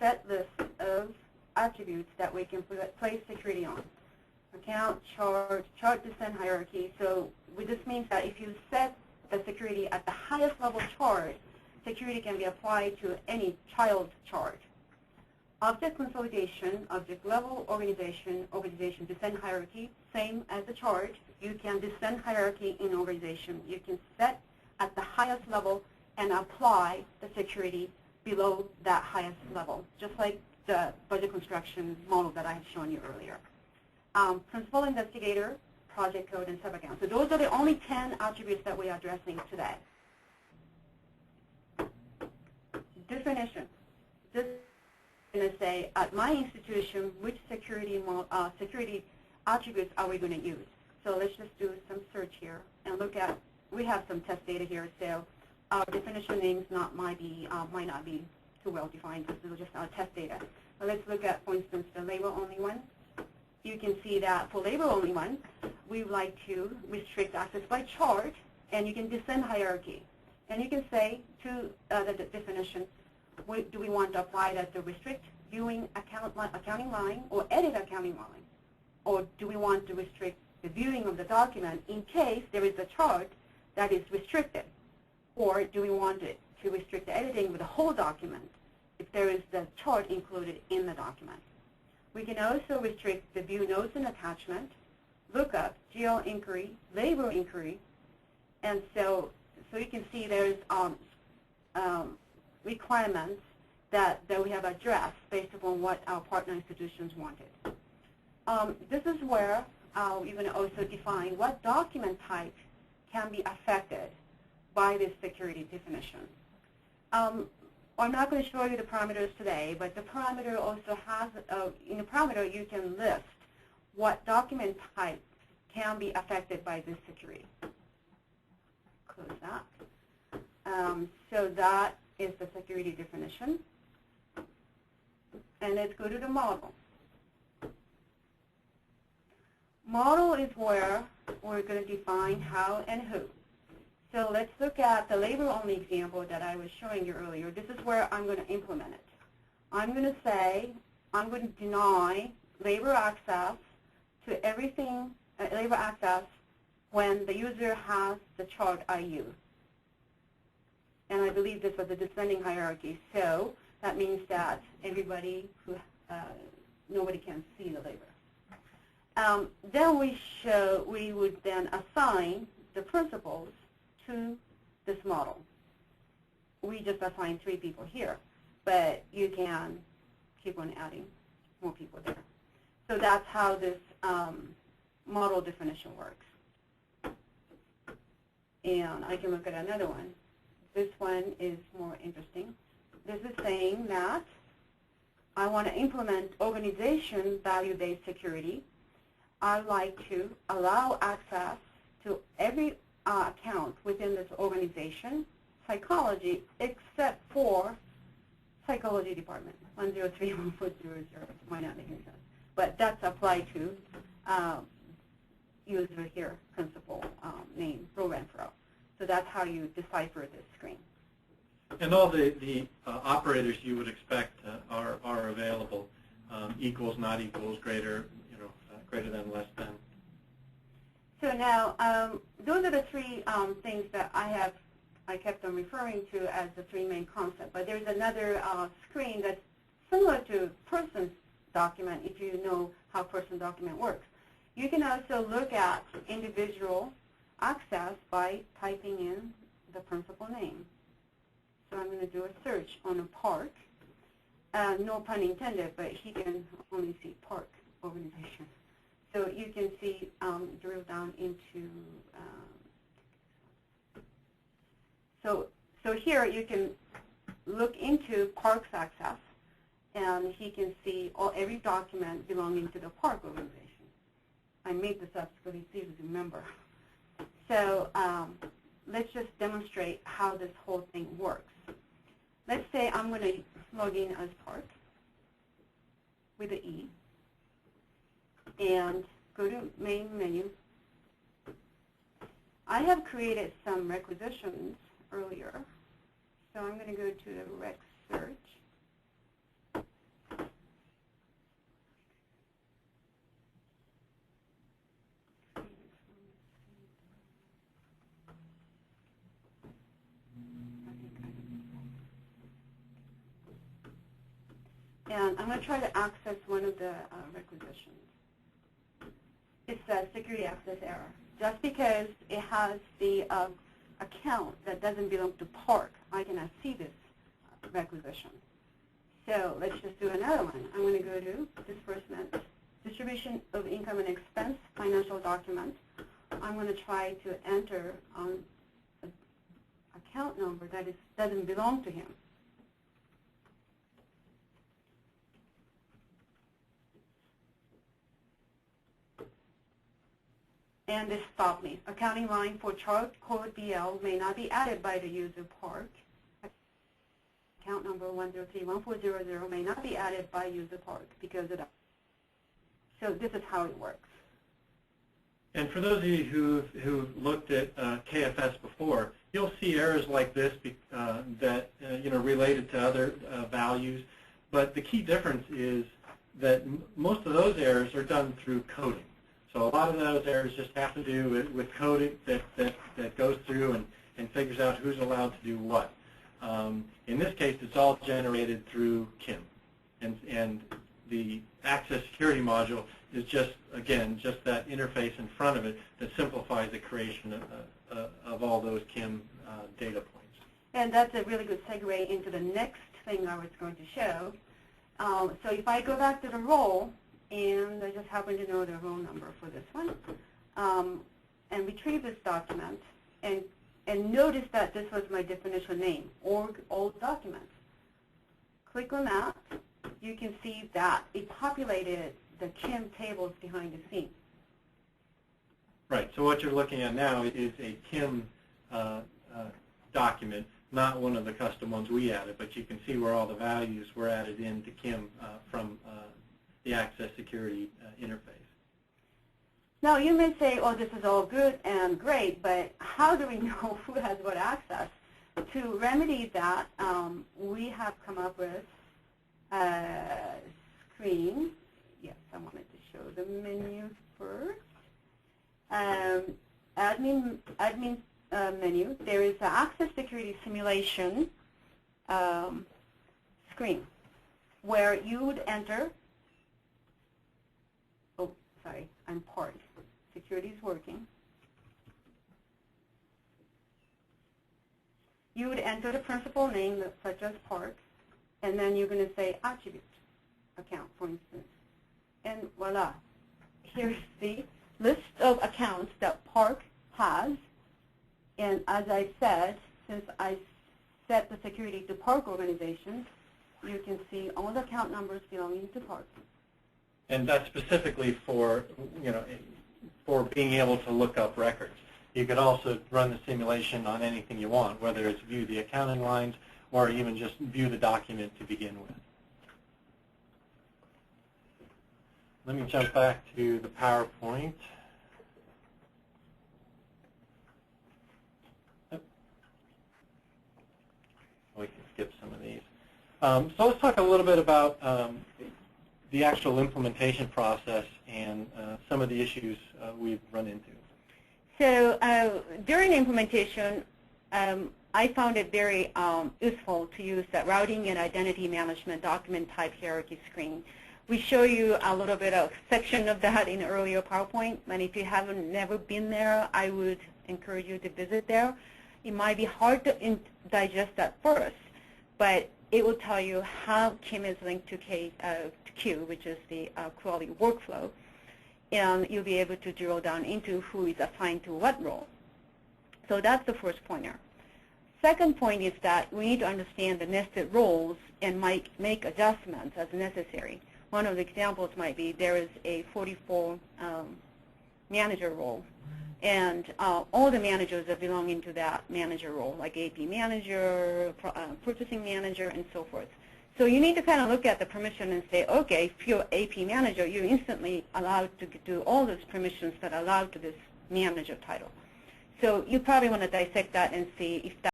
set list of attributes that we can place security on. Account, chart descent hierarchy. So this means that if you set the security at the highest level chart, security can be applied to any child chart. Object consolidation, object level, organization descent hierarchy, same as the chart. You can descend hierarchy in organization. You can set at the highest level and apply the security below that highest level, just like the budget construction model that I had shown you earlier. Principal investigator, project code, and sub-account. So those are the only 10 attributes that we are addressing today. Definition. This is going to say, at my institution, which security attributes are we going to use? So let's just do some search here and look at, we have some test data here, so our definition names might not be too well defined. This is just our test data. But let's look at, for instance, the labor-only one. You can see that for labor-only one, we would like to restrict access by chart, and you can descend hierarchy. And you can say to the definition, do we want to apply that to restrict viewing accounting line or edit accounting line? Or do we want to restrict the viewing of the document in case there is a chart that is restricted? Or do we want it to restrict the editing with the whole document if there is the chart included in the document? We can also restrict the view notes and attachment, lookup, GL inquiry, labor inquiry, and so you can see there's requirements that we have addressed based upon what our partner institutions wanted. This is where we're going to also define what document type can be affected by this security definition. I'm not going to show you the parameters today, but the parameter also has, in the parameter you can list what document type can be affected by this security. Close that. So that is the security definition. And let's go to the model. Model is where we're going to define how and who. So let's look at the labor-only example that I was showing you earlier. This is where I'm going to implement it. I'm going to say, I'm going to deny labor access to everything, labor access when the user has the chart I use. And I believe this was a descending hierarchy. So that means that everybody who, nobody can see the labor. Then we would then assign the principals to this model. We just assigned 3 people here, but you can keep on adding more people there. So that's how this model definition works. And I can look at another one. This one is more interesting. This is saying that I want to implement organization value-based security. I'd like to allow access to every account within this organization, psychology, except for psychology department, 103.1.00, might not make any sense. But that's applied to user here, principal name, program pro. So that's how you decipher this screen. And all the operators you would expect are available, equals, not equals, greater, greater than, less than. So now, those are the 3 things that I kept on referring to as the 3 main concepts. But there's another screen that's similar to person's document if you know how person document works. You can also look at individual access by typing in the principal name. So I'm going to do a search on a park. No pun intended, but he can only see park organization. So you can see, drill down into, so here you can look into parks access, and he can see every document belonging to the park organization. I made this up because it's easy to remember. So let's just demonstrate how this whole thing works. Let's say I'm going to log in as park with the E. And go to main menu. I have created some requisitions earlier. So I'm going to go to the rec search. And I'm going to try to access one of the requisitions. It's a security access error. Just because it has the account that doesn't belong to Park, I cannot see this requisition. So let's just do another one. I'm going to go to disbursement, distribution of income and expense, financial document. I'm going to try to enter an account number that doesn't belong to him. And this stopped me. Accounting line for chart code BL may not be added by the user Park. Account number 1031400 may not be added by user Park because of that. So this is how it works. And for those of you who've looked at KFS before, you'll see errors like this that related to other values. But the key difference is that most of those errors are done through coding. So a lot of those errors just have to do with coding that goes through and figures out who's allowed to do what. In this case, it's all generated through KIM. And the access security module is just, again, just that interface in front of it that simplifies the creation of all those KIM data points. And that's a really good segue into the next thing I was going to show. So if I go back to the role, and I just happen to know the row number for this one, and retrieve this document, and notice that this was my definition name, org old documents. Click on that. You can see that it populated the KIM tables behind the scenes. Right. So what you're looking at now is a KIM document, not one of the custom ones we added, but you can see where all the values were added into KIM from the access security interface. Now you may say, oh, this is all good and great, but how do we know who has what access? To remedy that, we have come up with a screen. Yes, I wanted to show the menu first. Admin menu. There is an access security simulation screen where you would enter. Oh, sorry, I'm Park. Security is working. You would enter the principal name, such as Park, and then you're going to say attribute account, for instance. And voila, here's the list of accounts that Park has. And as I said, since I set the security to Park organizations, you can see all the account numbers belonging to Park. And that's specifically for, for being able to look up records. You could also run the simulation on anything you want, whether it's view the accounting lines or even just view the document to begin with. Let me jump back to the PowerPoint. We can skip some of these. So let's talk a little bit about the actual implementation process and some of the issues we've run into. So during implementation, I found it very useful to use that routing and identity management document type hierarchy screen. We show you a little bit of section of that in earlier PowerPoint, and if you haven't never been there, I would encourage you to visit there. It might be hard to digest at first, but it will tell you how KIM is linked to Q, which is the Kuali workflow, and you'll be able to drill down into who is assigned to what role. So that's the first pointer. Second point is that we need to understand the nested roles and make adjustments as necessary. One of the examples might be there is a 44 manager role, and all the managers are belonging to that manager role, like AP manager, purchasing manager, and so forth. So you need to kind of look at the permission and say, okay, if you're AP manager, you're instantly allowed to do all those permissions that are allowed to this manager title. So you probably want to dissect that and see if that